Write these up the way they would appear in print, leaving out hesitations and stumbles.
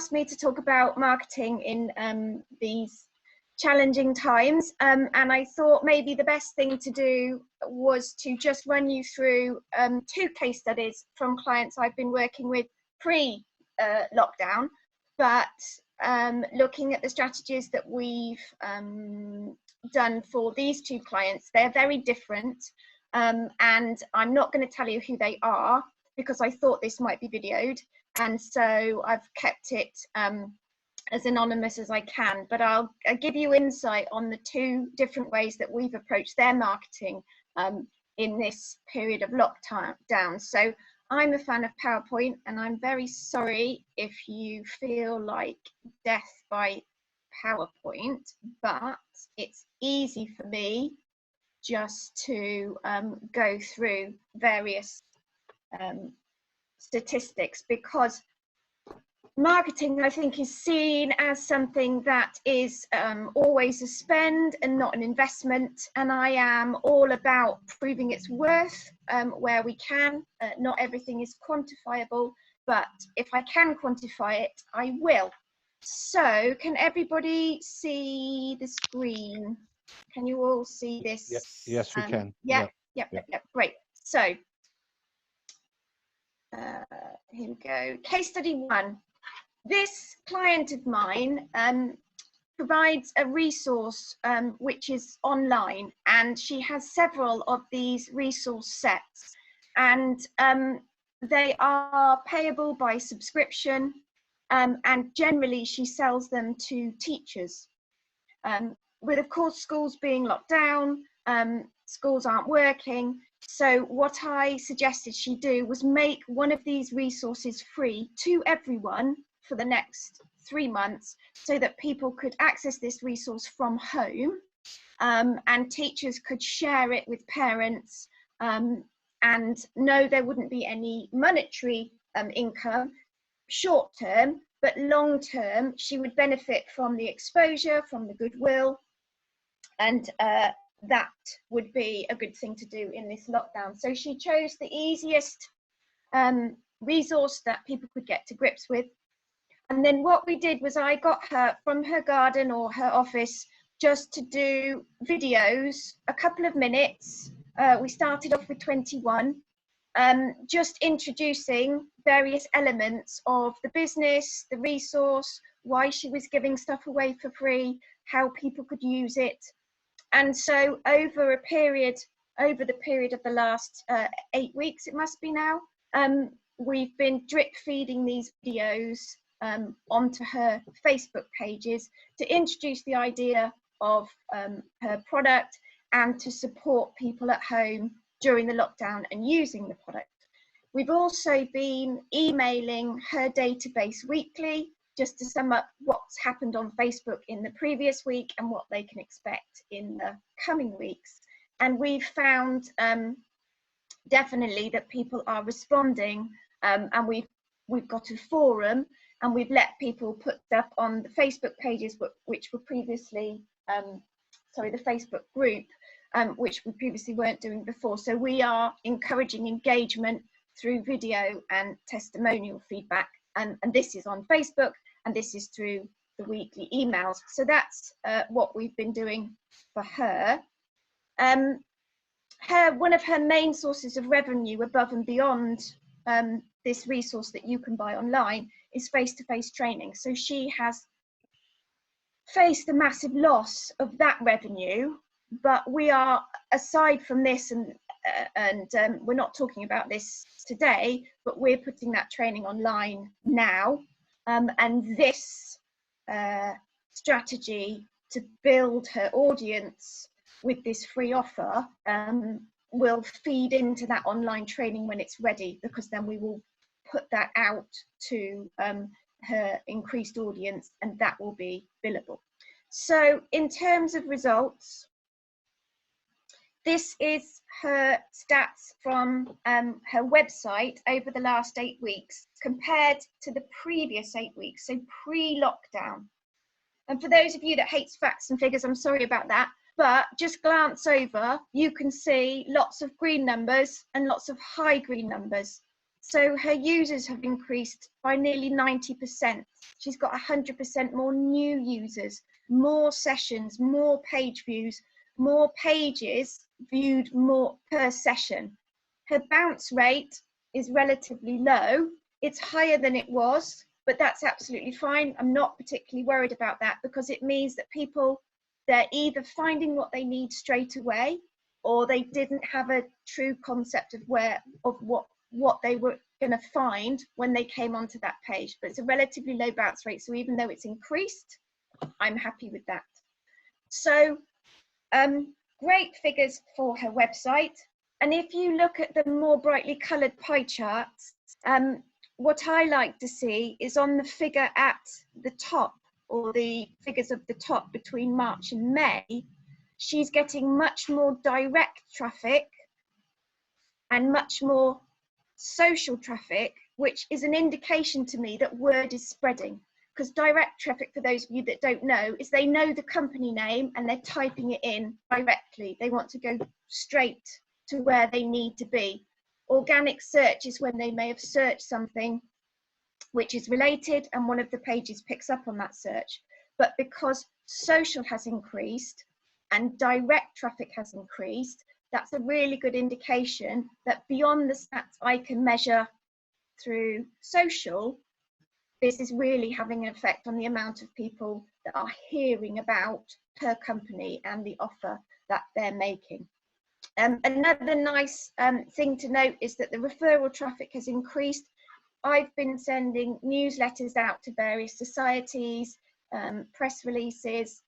asked me to talk about marketing in these challenging times, and I thought maybe the best thing to do was to just run you through 2 case studies from clients I've been working with pre-lockdown, but looking at the strategies that we've done for these 2 clients. They're very different, and I'm not going to tell you who they are because I thought this might be videoed, and so I've kept it as anonymous as I can, but I'll give you insight on the 2 different ways that we've approached their marketing in this period of lockdown. So I'm a fan of PowerPoint, and I'm very sorry if you feel like death by PowerPoint, but it's easy for me just to go through various statistics, because marketing, I think, is seen as something that is always a spend and not an investment, and I am all about proving its worth where we can. Not everything is quantifiable, but if I can quantify it, I will. So can everybody see the screen? Can you all see this? Yes, we can. Yeah, great. So here we go. Case study 1. This client of mine provides a resource which is online, and she has several of these resource sets, and they are payable by subscription, and generally she sells them to teachers. With, of course, schools being locked down, schools aren't working. So what I suggested she do was make one of these resources free to everyone for the next 3 months, so that people could access this resource from home, and teachers could share it with parents, and no, there wouldn't be any monetary income short term, but long term she would benefit from the exposure, from the goodwill, and that would be a good thing to do in this lockdown. So she chose the easiest resource that people could get to grips with. And then what we did was I got her from her garden or her office just to do videos, a couple of minutes. We started off with 21, just introducing various elements of the business, the resource, why she was giving stuff away for free, how people could use it. And so over the period of the last 8 weeks, it must be now, we've been drip feeding these videos onto her Facebook pages to introduce the idea of her product and to support people at home during the lockdown and using the product. We've also been emailing her database weekly, just to sum up what's happened on Facebook in the previous week and what they can expect in the coming weeks. And we've found definitely that people are responding, and we've got a forum, and we've let people put stuff on the Facebook pages which were previously, the Facebook group, which we previously weren't doing before. So we are encouraging engagement through video and testimonial feedback, and this is on Facebook, and this is through the weekly emails. So that's what we've been doing for her. One of her main sources of revenue above and beyond this resource that you can buy online is face-to-face training. So she has faced a massive loss of that revenue, but we are, aside from this, and we're not talking about this today, but we're putting that training online now, and this strategy to build her audience with this free offer will feed into that online training when it's ready, because then we will put that out to her increased audience, and that will be billable. So in terms of results, this is her stats from her website over the last 8 weeks compared to the previous 8 weeks, so pre-lockdown. And for those of you that hates facts and figures, I'm sorry about that, but just glance over, you can see lots of green numbers and lots of high green numbers. So her users have increased by nearly 90%. She's got 100% more new users, more sessions, more page views, more pages viewed more per session. Her bounce rate is relatively low. It's higher than it was, but that's absolutely fine. I'm not particularly worried about that because it means that people, they're either finding what they need straight away, or they didn't have a true concept of what they were going to find when they came onto that page. But it's a relatively low bounce rate, so even though it's increased, I'm happy with that. So great figures for her website. And if you look at the more brightly coloured pie charts, what I like to see is on the figure at the top, or the figures of the top between March and May, she's getting much more direct traffic and much more social traffic, which is an indication to me that word is spreading. Because direct traffic, for those of you that don't know, is they know the company name and they're typing it in directly. They want to go straight to where they need to be. Organic search is when they may have searched something which is related and one of the pages picks up on that search. But because social has increased and direct traffic has increased, that's a really good indication that beyond the stats I can measure through social, this is really having an effect on the amount of people that are hearing about her company and the offer that they're making. Another nice thing to note is that the referral traffic has increased. I've been sending newsletters out to various societies, press releases,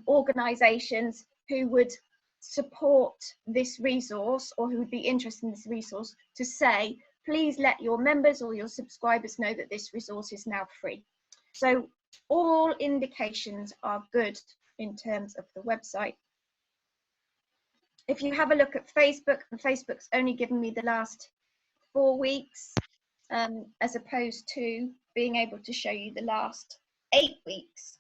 organisations who would support this resource or who would be interested in this resource, to say, please let your members or your subscribers know that this resource is now free. So all indications are good in terms of the website. If you have a look at Facebook, and Facebook's only given me the last 4 weeks, as opposed to being able to show you the last 8 weeks.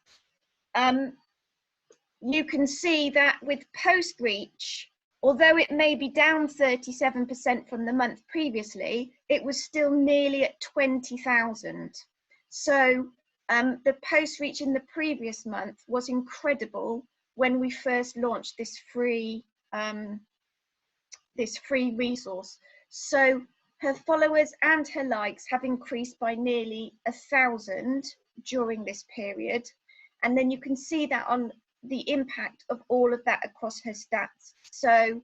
You can see that with post reach, although it may be down 37% from the month previously, it was still nearly at 20,000. So the post reach in the previous month was incredible when we first launched this free resource. So her followers and her likes have increased by nearly 1,000 during this period. And then you can see that on the impact of all of that across her stats. So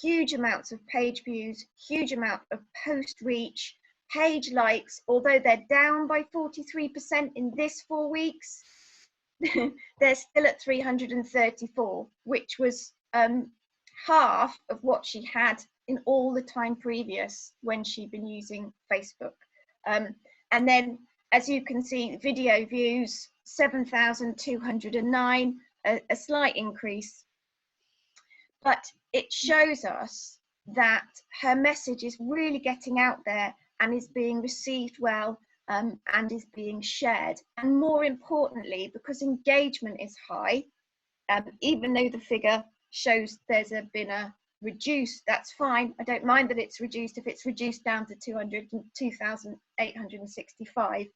huge amounts of page views, huge amount of post reach, page likes, although they're down by 43% in this 4 weeks, they're still at 334, which was half of what she had in all the time previous when she'd been using Facebook. And then, as you can see, video views, 7,209, a slight increase. But it shows us that her message is really getting out there and is being received well, and is being shared. And more importantly, because engagement is high, even though the figure shows there's been a reduced, that's fine. I don't mind that it's reduced if it's reduced down to 2,865,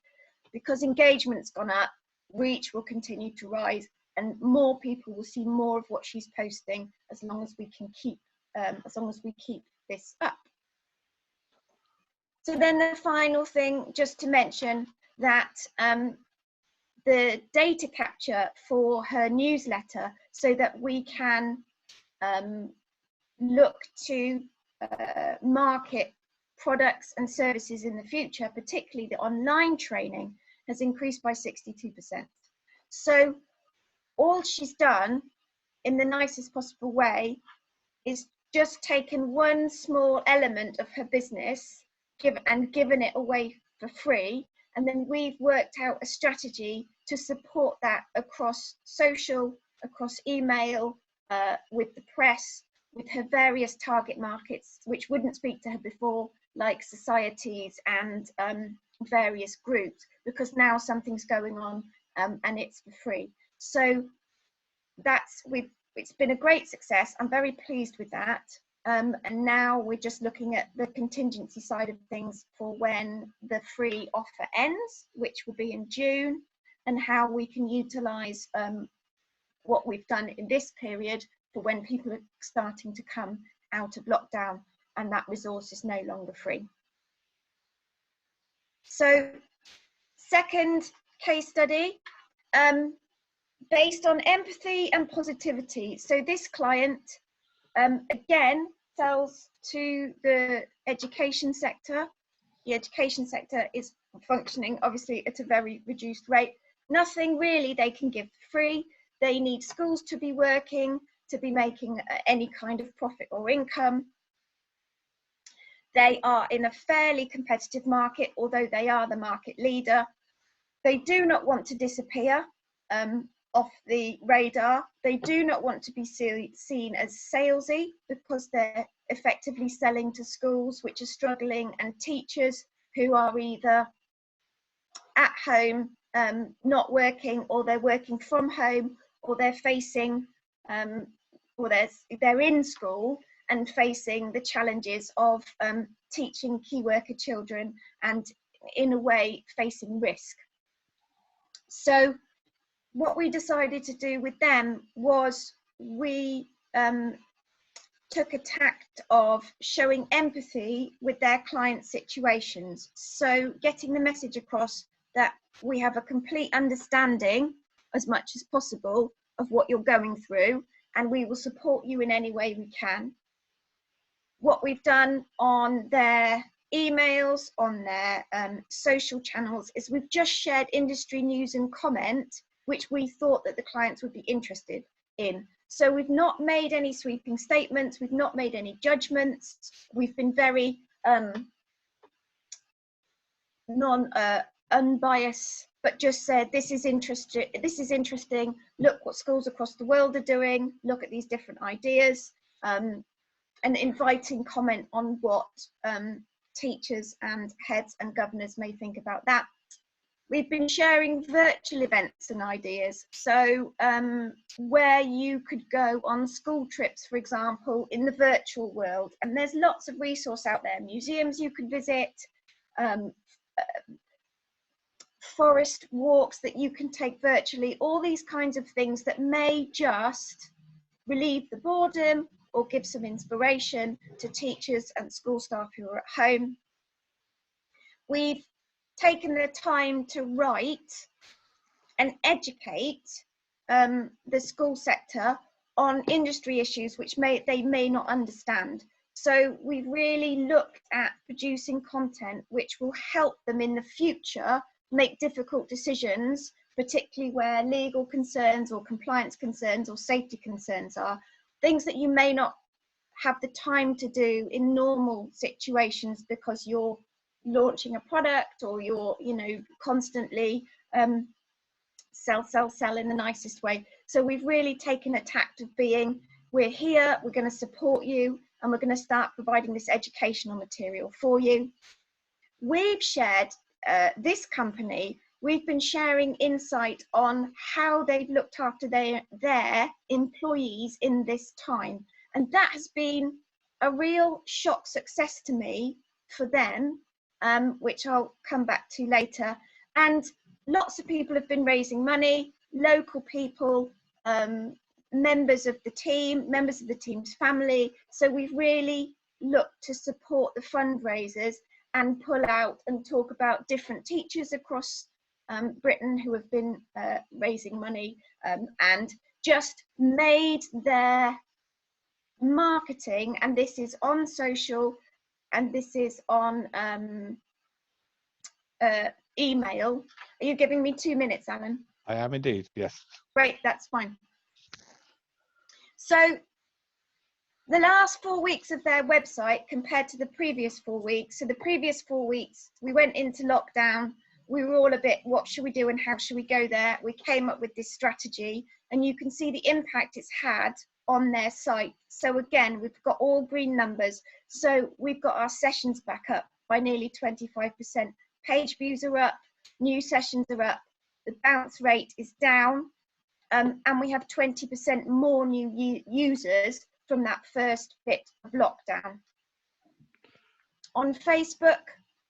because engagement's gone up, reach will continue to rise, and more people will see more of what she's posting as long as we can keep this up. So then the final thing, just to mention that the data capture for her newsletter, so that we can look to market products and services in the future, particularly the online training, has increased by 62%. So all she's done in the nicest possible way is just taken one small element of her business given it away for free, and then we've worked out a strategy to support that across social, across email, with the press, with her various target markets which wouldn't speak to her before, like societies and various groups, because now something's going on and it's for free. So it's been a great success. I'm very pleased with that. and now we're just looking at the contingency side of things for when the free offer ends, which will be in June, and how we can utilise what we've done in this period for when people are starting to come out of lockdown and that resource is no longer free. So, second case study, based on empathy and positivity. So this client, again, sells to the education sector. The education sector is functioning obviously at a very reduced rate. Nothing really they can give free. They need schools to be working, to be making any kind of profit or income. They are in a fairly competitive market, although they are the market leader. They do not want to disappear off the radar. They do not want to be seen as salesy, because they're effectively selling to schools which are struggling and teachers who are either at home, not working, or they're working from home, or they're facing, or they're in school and facing the challenges of teaching key worker children and in a way facing risk. So what we decided to do with them was we took a tact of showing empathy with their client situations. So getting the message across that we have a complete understanding as much as possible of what you're going through, and we will support you in any way we can. What we've done on their emails, on their social channels, is we've just shared industry news and comment, which we thought that the clients would be interested in. So we've not made any sweeping statements, we've not made any judgments, we've been very unbiased, but just said this is interesting, look what schools across the world are doing, look at these different ideas, and inviting comment on what teachers and heads and governors may think about that. We've been sharing virtual events and ideas, so where you could go on school trips, for example, in the virtual world, and there's lots of resource out there, museums you could visit, forest walks that you can take virtually, all these kinds of things that may just relieve the boredom or give some inspiration to teachers and school staff who are at home. We've taken the time to write and educate the school sector on industry issues which they may not understand. So we've really looked at producing content which will help them in the future make difficult decisions, particularly where legal concerns or compliance concerns or safety concerns are, things that you may not have the time to do in normal situations because you're launching a product or you're, constantly sell in the nicest way. So we've really taken a tact of being, we're here, we're going to support you, and we're going to start providing this educational material for you. We've shared, this company, we've been sharing insight on how they've looked after their employees in this time. And that has been a real shock success to me for them, which I'll come back to later. And lots of people have been raising money, local people, members of the team, members of the team's family. So we've really looked to support the fundraisers and pull out and talk about different teachers across Britain who have been raising money, and just made their marketing, and this is on social and this is on email. Are you giving me 2 minutes, Alan? I am indeed, yes. Great, that's fine. So the last 4 weeks of their website compared to the previous 4 weeks, so the previous 4 weeks we went into lockdown, we were all a bit, what should we do and how should we go there? We came up with this strategy, and you can see the impact it's had on their site. So again, we've got all green numbers. So we've got our sessions back up by nearly 25%. Page views are up, new sessions are up, the bounce rate is down, and we have 20% more new users from that first bit of lockdown. On Facebook,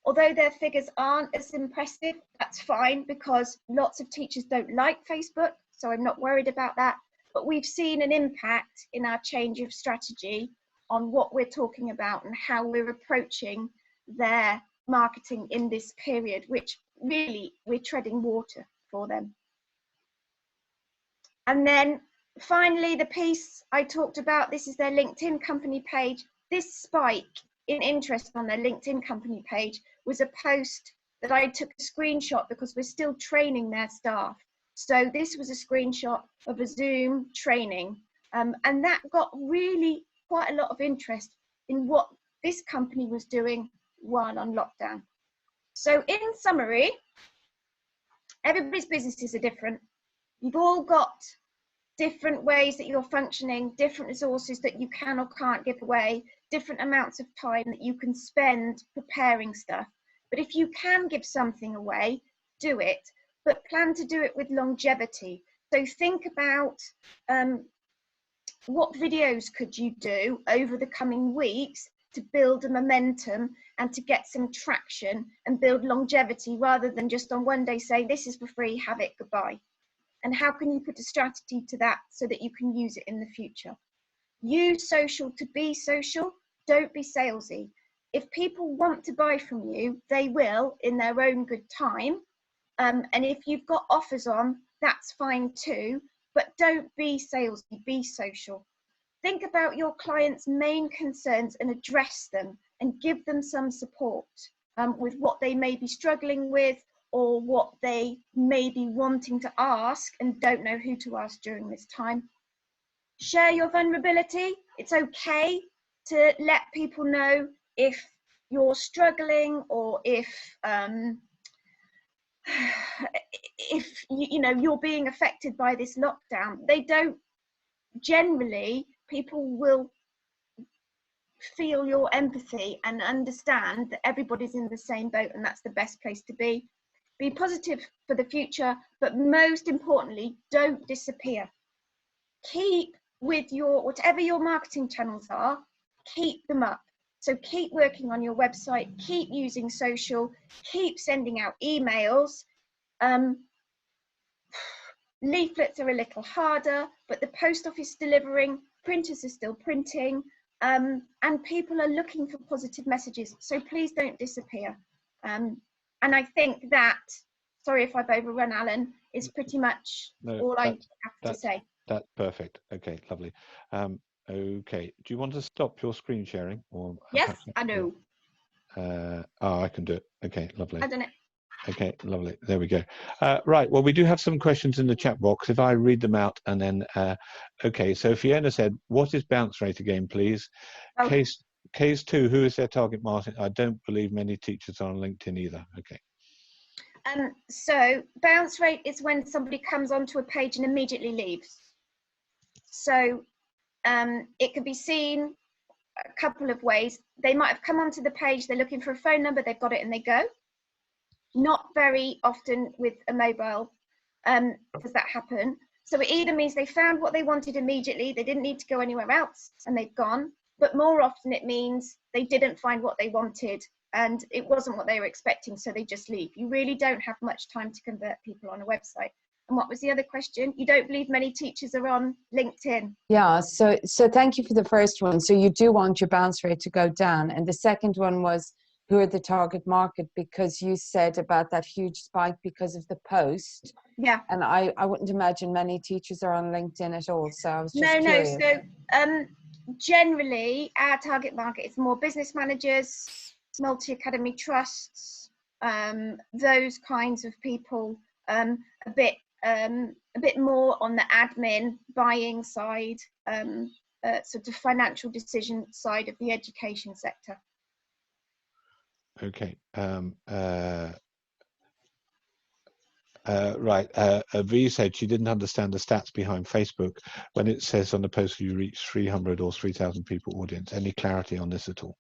although their figures aren't as impressive, that's fine because lots of teachers don't like Facebook, so I'm not worried about that. But we've seen an impact in our change of strategy on what we're talking about and how we're approaching their marketing in this period, which really we're treading water for them. And then finally, the piece I talked about, this is their LinkedIn company page. This spike in interest on their LinkedIn company page was a post that I took a screenshot because we're still training their staff. So this was a screenshot of a Zoom training, and that got really quite a lot of interest in what this company was doing while on lockdown. So in summary, everybody's businesses are different. You've all got different ways that you're functioning, different resources that you can or can't give away, different amounts of time that you can spend preparing stuff. But if you can give something away, do it, but plan to do it with longevity. So think about what videos could you do over the coming weeks to build a momentum and to get some traction and build longevity, rather than just on one day say, this is for free, have it, goodbye. And how can you put a strategy to that so that you can use it in the future? Use social to be social, don't be salesy. If people want to buy from you, they will in their own good time. And if you've got offers on, that's fine too, but don't be salesy, be social. Think about your clients' main concerns and address them and give them some support with what they may be struggling with or what they may be wanting to ask and don't know who to ask during this time. Share your vulnerability. It's okay to let people know if you're struggling or if you know you're being affected by this lockdown. They don't generally, people will feel your empathy and understand that everybody's in the same boat, and that's the best place to be. Be positive for the future, but most importantly, don't disappear. Keep with your, whatever your marketing channels are, keep them up. So keep working on your website, keep using social, keep sending out emails. Leaflets are a little harder, but the post office is delivering, printers are still printing, and people are looking for positive messages. So please don't disappear. And I think that, sorry if I've overrun, Alan, is pretty much all I have to say. That's perfect. Okay, lovely. Okay, do you want to stop your screen sharing? Or yes, I do. I can do it. Okay, lovely. I've done it. Okay, lovely. There we go. Right, well, we do have some questions in the chat box. If I read them out and then, okay, so Fiona said, what is bounce rate again, please? Oh. Case 2, who is their target market? I don't believe many teachers are on LinkedIn either. Okay. So bounce rate is when somebody comes onto a page and immediately leaves. So it can be seen a couple of ways. They might have come onto the page, they're looking for a phone number, they've got it and they go. Not very often with a mobile does that happen. So it either means they found what they wanted immediately, they didn't need to go anywhere else and they've gone, but more often it means they didn't find what they wanted and it wasn't what they were expecting, so they just leave. You really don't have much time to convert people on a website. And what was the other question? You don't believe many teachers are on LinkedIn? Yeah, so thank you for the first one. So you do want your bounce rate to go down. And the second one was, who are the target market? Because you said about that huge spike because of the post. Yeah. And I wouldn't imagine many teachers are on LinkedIn at all. So I was just curious. So generally our target market is more business managers, multi-academy trusts, those kinds of people, a bit more on the admin buying side, sort of financial decision side of the education sector. Okay. Right. V said she didn't understand the stats behind Facebook when it says on the post you reach 300 or 3,000 people audience. Any clarity on this at all?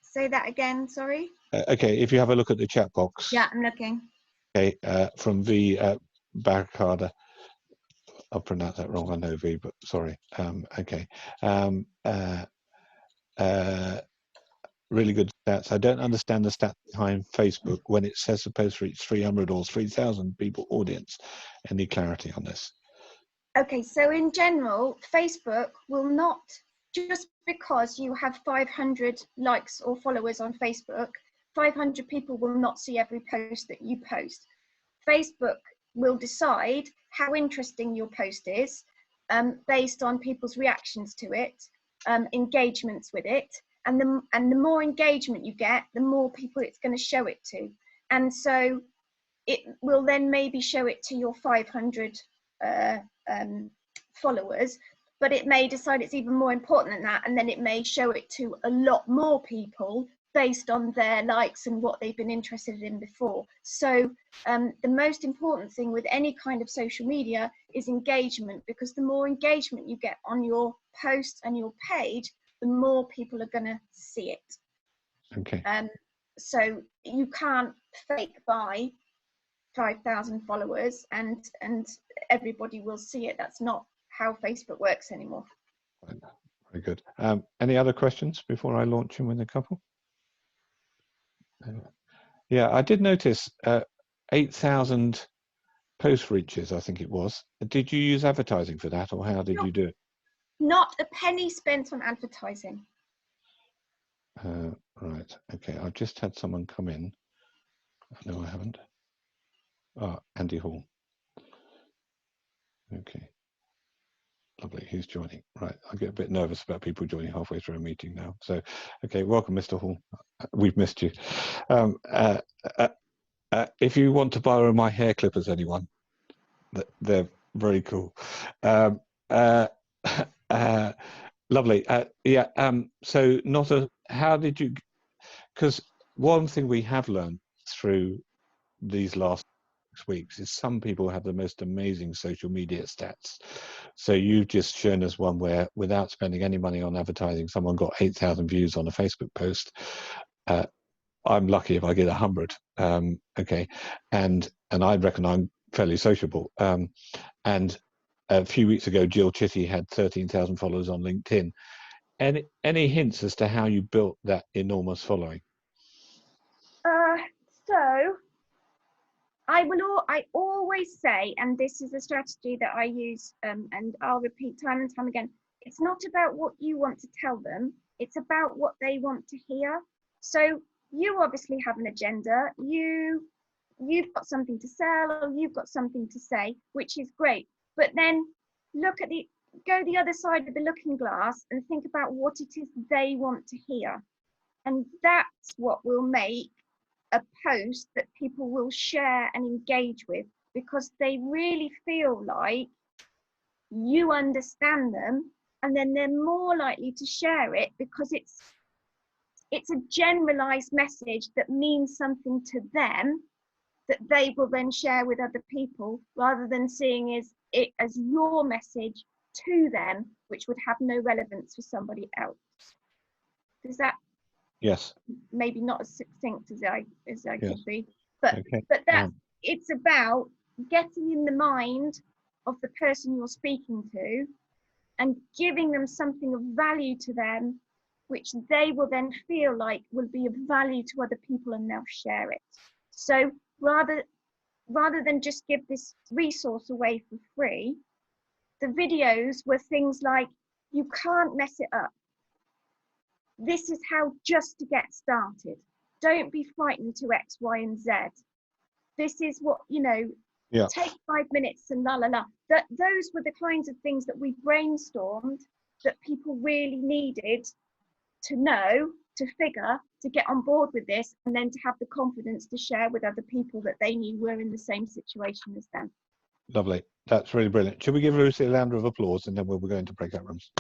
Say that again, sorry. Okay, if you have a look at the chat box. Yeah, I'm looking. Okay, from V Barricada. I've pronounced that wrong, I know, V, but sorry. Okay. Really good stats. I don't understand the stats behind Facebook when it says supposed to reach 300 or 3,000 people audience. Any clarity on this? Okay, so in general, Facebook will not, just because you have 500 likes or followers on Facebook, 500 people will not see every post that you post. Facebook will decide how interesting your post is based on people's reactions to it, engagements with it, and the more engagement you get, the more people it's going to show it to. And so it will then maybe show it to your 500 followers, but it may decide it's even more important than that, and then it may show it to a lot more people based on their likes and what they've been interested in before. So the most important thing with any kind of social media is engagement, because the more engagement you get on your post and your page, the more people are going to see it. Okay. So you can't fake buy 5,000 followers and everybody will see it. That's not how Facebook works anymore. Very good. Any other questions before I launch in with a couple? Yeah, I did notice 8,000 post reaches, I think it was. Did you use advertising for that, or how did you do it? Not a penny spent on advertising. Right, okay, I've just had someone come in. No, I haven't. Ah, Andy Hall. Okay, lovely, he's joining. Right, I get a bit nervous about people joining halfway through a meeting now. So, okay, welcome, Mr. Hall. We've missed you. If you want to borrow my hair clippers, anyone, they're very cool. Lovely. Yeah. So, how did you? Because one thing we have learned through these last 6 weeks is some people have the most amazing social media stats. So you've just shown us one where, without spending any money on advertising, someone got 8,000 views on a Facebook post. I'm lucky if I get 100. Okay, and I reckon I'm fairly sociable. And a few weeks ago, Jill Chitty had 13,000 followers on LinkedIn. Any hints as to how you built that enormous following? So I always say, and this is a strategy that I use, and I'll repeat time and time again, it's not about what you want to tell them, it's about what they want to hear. So you obviously have an agenda, you've got something to sell, or you've got something to say, which is great. But then go the other side of the looking glass and think about what it is they want to hear. And that's what will make a post that people will share and engage with, because they really feel like you understand them, and then they're more likely to share it because it's a generalized message that means something to them that they will then share with other people, rather than seeing it as your message to them, which would have no relevance for somebody else. Does that? Yes. Maybe not as succinct as I yes. Could be, but okay. But that it's about getting in the mind of the person you're speaking to and giving them something of value to them, which they will then feel like will be of value to other people, and they'll share it. So rather than just give this resource away for free, the videos were things like, you can't mess it up. This is how just to get started. Don't be frightened to X, Y, and Z. This is what, take 5 minutes and la la la. Those were the kinds of things that we brainstormed that people really needed to know, to figure, to get on board with this, and then to have the confidence to share with other people that they knew were in the same situation as them. Lovely. That's really brilliant. Should we give Lucy a round of applause, and then we'll go into breakout rooms?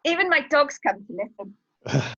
Even my dogs come to listen.